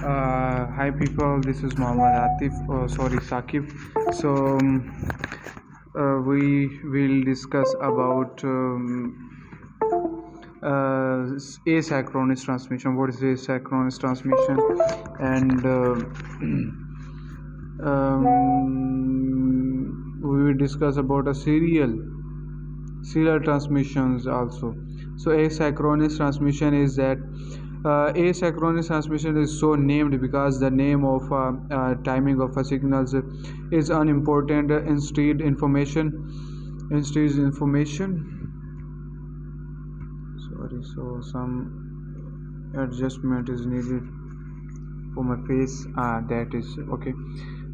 Hi people, this is Muhammad Atif, sorry Sakib. So we will discuss about asynchronous transmission. What is asynchronous transmission? And we will discuss about a serial transmissions also. So asynchronous transmission is that asynchronous transmission is so named because the name of timing of a signals is unimportant. Instead information sorry, so some adjustment is needed for my face. That is okay.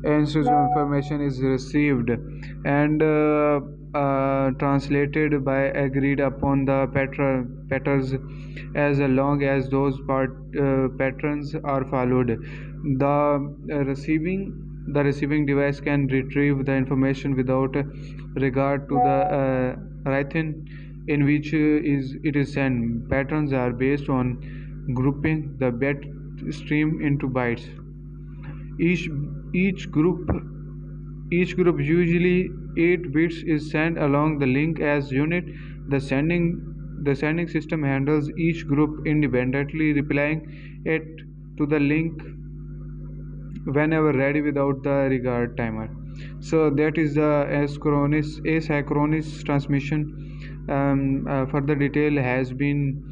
Instead information is received and translated by agreed upon the patterns. As long as those patterns are followed, the receiving device can retrieve the information without regard to the rhythm in which it is sent. Patterns are based on grouping the bit stream into bytes. Each each group each group, usually 8 bits, is sent along the link as unit. The sending system handles each group independently, replying it to the link whenever ready without the regard timer. So that is the asynchronous transmission. Further detail has been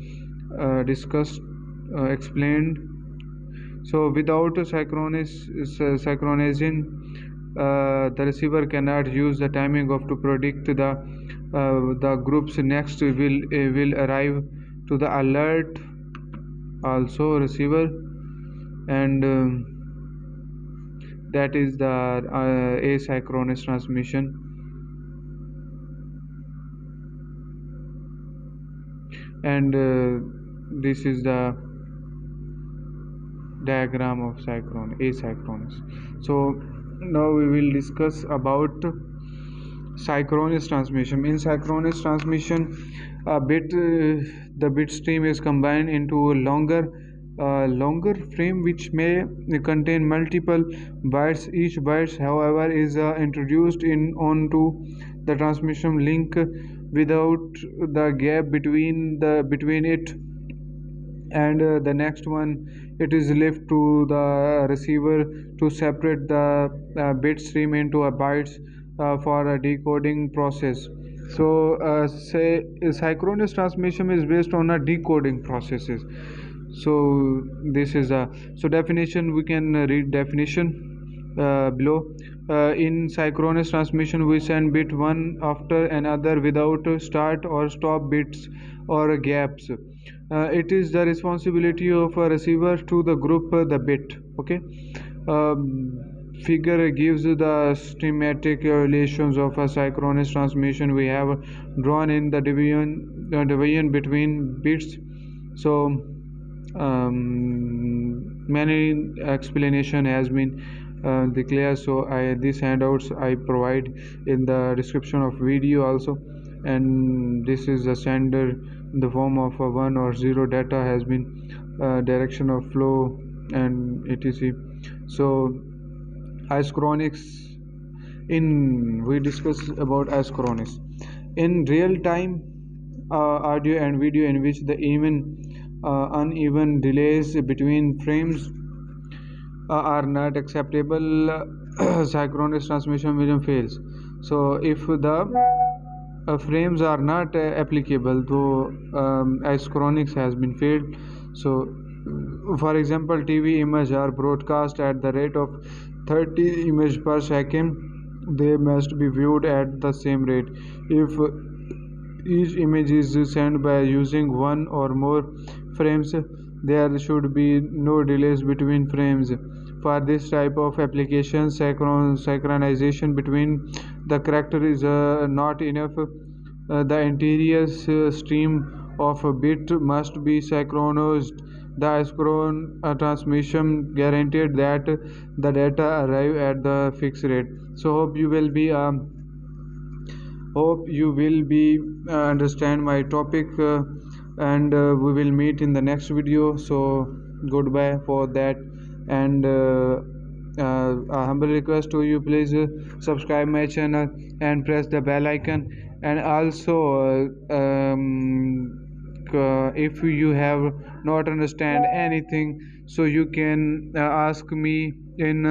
discussed, explained. So without synchronization, the receiver cannot use the timing of to predict the groups next will arrive to the alert also receiver. And that is the asynchronous transmission. And this is the diagram of asynchronous. So now we will discuss about synchronous transmission. In synchronous transmission, the bit stream is combined into a longer frame which may contain multiple bytes. Each byte, however, is introduced in onto the transmission link without the gap between it and the next one. It is left to the receiver to separate the bit stream into a bytes for a decoding process. So say synchronous transmission is based on a decoding processes. So this is a so definition. We can read definition below. In synchronous transmission, we send bit one after another without start or stop bits or gaps. It is the responsibility of a receiver to the group the bit. Okay. Figure gives the schematic relations of a synchronous transmission. We have drawn in the division between bits. So many explanation has been declared. So these handouts I provide in the description of video also. And this is a sender in the form of a 1 or 0 data has been direction of flow and etc. So asynchronous, we discuss about asynchronous in real time audio and video in which the uneven delays between frames are not acceptable. Synchronous transmission medium fails. So if the frames are not applicable, though asynchronous has been failed. So for example, TV images are broadcast at the rate of 30 images per second. They must be viewed at the same rate. If each image is sent by using one or more frames, there should be no delays between frames. For this type of application, synchronization between the character is not enough. The interior stream of a bit must be synchronized. The asynchronous transmission guaranteed that the data arrive at the fixed rate. So hope you will be understand my topic, and we will meet in the next video. So goodbye for that. and a humble request to you, please subscribe my channel and press the bell icon. And also if you have not understand anything, so you can ask me in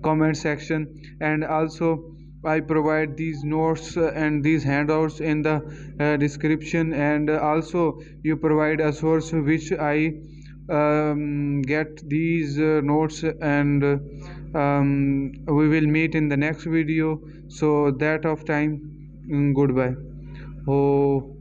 comment section. And also I provide these notes and these handouts in the description. And also you provide a source which I get these notes. And we will meet in the next video. So that of time, goodbye. Oh.